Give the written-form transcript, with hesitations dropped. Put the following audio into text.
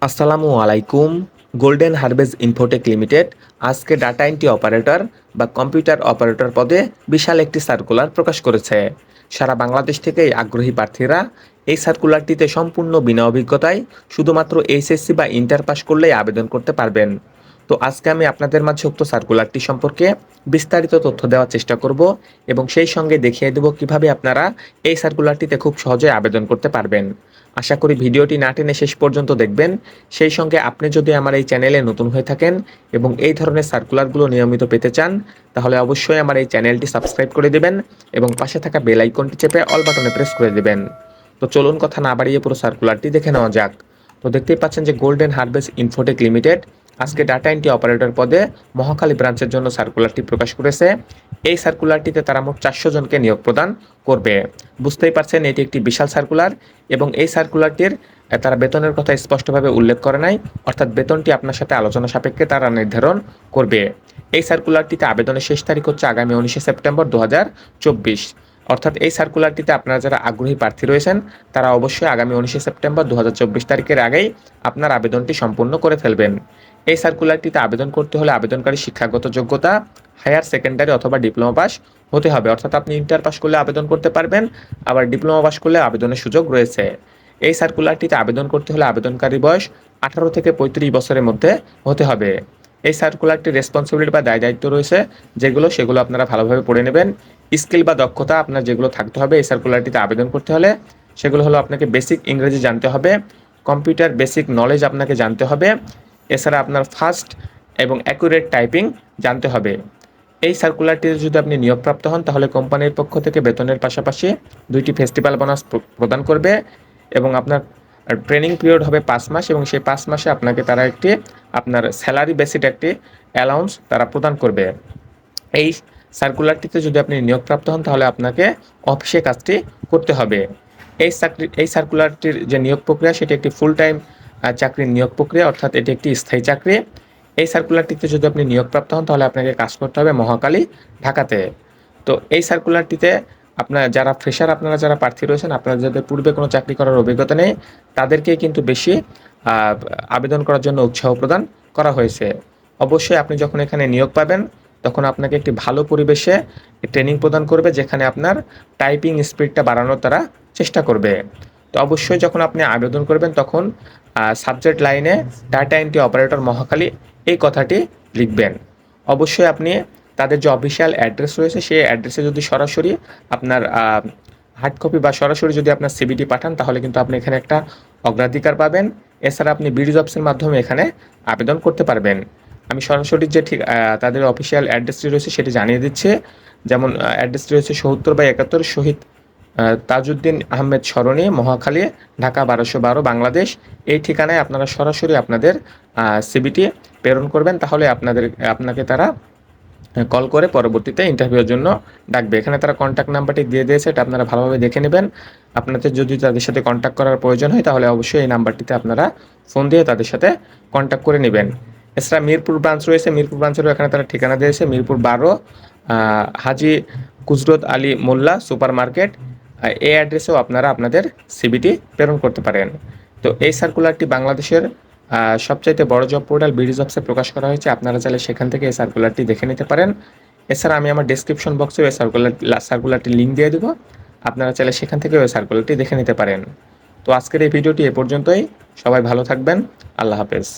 আসসালামু আলাইকুম। Golden হারভেজ Infotech limited আজকে ডাটা এন্ট্রি অপারেটর বা কম্পিউটার অপারেটর পদে বিশাল একটি সার্কুলার প্রকাশ করেছে। সারা বাংলাদেশ থেকে আগ্রহী প্রার্থীরা এই সার্কুলারটিতে সম্পূর্ণ বিনা অভিজ্ঞতায় শুধুমাত্র এইচএসসি বা ইন্টার পাস করলেই আবেদন করতে পারবেন। তো আজকে আমি আপনাদের মাঝে উক্ত সার্কুলারটি সম্পর্কে বিস্তারিত তথ্য দেওয়ার চেষ্টা করব এবং সেই সঙ্গে দেখিয়ে দেব কিভাবে আপনারা এই সার্কুলারটিতে খুব সহজে আবেদন করতে পারবেন। আশা করি ভিডিওটি না টেনে শেষ পর্যন্ত দেখবেন। সেই সঙ্গে আপনি যদি আমার এই চ্যানেলে নতুন হয়ে থাকেন এবং এই ধরনের সার্কুলারগুলো নিয়মিত পেতে চান, তাহলে অবশ্যই আমার এই চ্যানেলটি সাবস্ক্রাইব করে দেবেন এবং পাশে থাকা বেল আইকনটি চেপে অল বাটনে প্রেস করে দেবেন। তো চলুন কথা না বাড়িয়ে পুরো সার্কুলারটি দেখে নেওয়া যাক। তো দেখতেই পাচ্ছেন যে গোল্ডেন হারভেস্ট ইনফোটেক লিমিটেড আজকে ডাটা এন্ট্রি অপারেটর পদে মহাখালী ব্রাঞ্চের জন্য সার্কুলারটি প্রকাশ করেছে। এই সার্কুলারটিতে তারা মোট 400 জনকে নিয়োগ প্রদান করবে। বুঝতেই পারছেন এটি একটি বিশাল সার্কুলার এবং এই সার্কুলারটির তারা বেতনের কথা স্পষ্টভাবে উল্লেখ করে নাই, অর্থাৎ বেতনটি আপনার সাথে আলোচনা সাপেক্ষে তারা নির্ধারণ করবে। এই সার্কুলারটিতে আবেদনের শেষ তারিখ হচ্ছে আগামী 19 সেপ্টেম্বর 2024। অর্থাৎ এই সার্কুলারটিতে আপনারা যারা আগ্রহী প্রার্থী রয়েছেন তারা অবশ্যই আগামী 19 সেপ্টেম্বর 2024 তারিখের আগেই আপনার আবেদনটি সম্পূর্ণ করে ফেলবেন। এই সার্কুলারটিতে আবেদন করতে হলে আবেদনকারী শিক্ষাগত যোগ্যতা হায়ার সেকেন্ডারি অথবা ডিপ্লোমা পাস হতে হবে, অর্থাৎ আপনি ইন্টার পাস করলে আবেদন করতে পারবেন, আবার ডিপ্লোমা পাস করলে আবেদনের সুযোগ রয়েছে। এই সার্কুলারটিতে আবেদন করতে হলে আবেদনকারী বয়স 18 থেকে 35 বছরের মধ্যে হতে হবে। এই সার্কুলারটির রেসপন্সিবিলিটি বা দায় দায়িত্ব রয়েছে সেগুলো আপনারা ভালোভাবে পড়ে নেবেন। স্কিল বা দক্ষতা আপনার যেগুলো থাকতে হবে এই সার্কুলারটিতে আবেদন করতে হলে সেগুলো হলো আপনাকে বেসিক ইংরেজি জানতে হবে, কম্পিউটার বেসিক নলেজ আপনাকে জানতে হবে, এছাড়া আপনার ফাস্ট এবং অ্যাকুরেট টাইপিং জানতে হবে। এই সার্কুলারটিতে যদি আপনি নিয়োগপ্রাপ্ত হন তাহলে কোম্পানির পক্ষ থেকে বেতনের পাশাপাশি 2টি ফেস্টিভ্যাল বোনাস প্রদান করবে এবং আপনার ট্রেনিং পিরিয়ড হবে 5 মাস এবং সেই 5 মাসে আপনাকে তারা একটি আপনার স্যালারি বেসিড একটি অ্যালাউন্স তারা প্রদান করবে। এই সার্কুলারটিতে যদি আপনি নিয়োগপ্রাপ্ত হন তাহলে আপনাকে অফিসে কাজটি করতে হবে। এই সার্কুলারটির যে নিয়োগ প্রক্রিয়া সেটি একটি ফুল টাইম চাকরির নিয়োগ প্রক্রিয়া, অর্থাৎ এটি একটি স্থায়ী চাকরি। এই সার্কুলারটিতে যদি আপনি নিয়োগপ্রাপ্ত হন তাহলে আপনাকে কাজ করতে হবে মহাখালী, ঢাকাতে। তো এই সার্কুলারটিতে আপনারা যারা প্রার্থী রয়েছেন, আপনারা যাদের পূর্বে কোনো চাকরি করার অভিজ্ঞতা নেই তাদেরকে কিন্তু বেশি আবেদন করার জন্য উৎসাহ প্রদান করা হয়েছে। অবশ্যই আপনি যখন এখানে নিয়োগ পাবেন তখন আপনাকে একটি ভালো পরিবেশে ট্রেনিং প্রদান করবে, যেখানে আপনার টাইপিং স্পিডটা বাড়ানোর তারা চেষ্টা করবে। তো অবশ্যই যখন আপনি আবেদন করবেন তখন সাবজেক্ট লাইনে ডাটা এন্ট্রি অপারেটর মহাখালী এই কথাটি লিখবেন। অবশ্যই আপনি তাদের যে অফিসিয়াল অ্যাড্রেস রয়েছে সেই অ্যাড্রেসে যদি সরাসরি আপনার হার্ড কপি বা সরাসরি যদি আপনার সিভিটি পাঠান তাহলে কিন্তু আপনি এখানে একটা অগ্রাধিকার পাবেন। এছাড়া আপনি বিডি জবসের মাধ্যমে এখানে আবেদন করতে পারবেন। আমি সরাসরি যে ঠিক তাদের অফিসিয়াল অ্যাড্রেসটি রয়েছে সেটি জানিয়ে দিচ্ছে। যেমন অ্যাড্রেসটি রয়েছে ৭০/৭১ শহীদ তাজউদ্দিন আহমেদ সরণি, মহাখালী, ঢাকা ১২১২ বাংলাদেশ। এই ঠিকানায় আপনারা সরাসরি আপনাদের সিভিটি প্রেরণ করবেন, তাহলে আপনাকে তারা কল করে পরবর্তীতে ইন্টারভিউর জন্য ডাকবে। এখানে তারা কন্ট্যাক্ট নাম্বারটি দিয়ে দিয়েছে, এটা আপনারা ভালোভাবে দেখে নেবেন। আপনাদের যদি তাদের সাথে কন্ট্যাক্ট করার প্রয়োজন হয় তাহলে অবশ্যই এই নাম্বারটিতে আপনারা ফোন দিয়ে তাদের সাথে কন্ট্যাক্ট করে নেবেন। এছাড়া মিরপুর ব্রাঞ্চ রয়েছে, মিরপুর ব্রাঞ্চেরও এখানে তারা ঠিকানা দিয়েছে, মিরপুর 12 হাজি কুজরত আলী মোল্লা সুপার মার্কেট। এই অ্যাড্রেসেও আপনারা আপনাদের সিভিটি প্রেরণ করতে পারেন। তো এই সার্কুলারটি বাংলাদেশের সবচাইতে বড় জব পোর্টাল বিডি জবসে প্রকাশ করা হয়েছে। আপনারা চাইলে সেখান থেকে এই সার্কুলারটি দেখে নিতে পারেন। এছাড়া আমি আমার ডেসক্রিপশন বক্সে এই সার্কুলারটির লিঙ্ক দিয়ে দেবো, আপনারা চাইলে সেখান থেকে ওই সার্কুলারটি দেখে নিতে পারেন। তো আজকের এই ভিডিওটি এ পর্যন্তই। সবাই ভালো থাকবেন। আল্লাহ হাফেজ।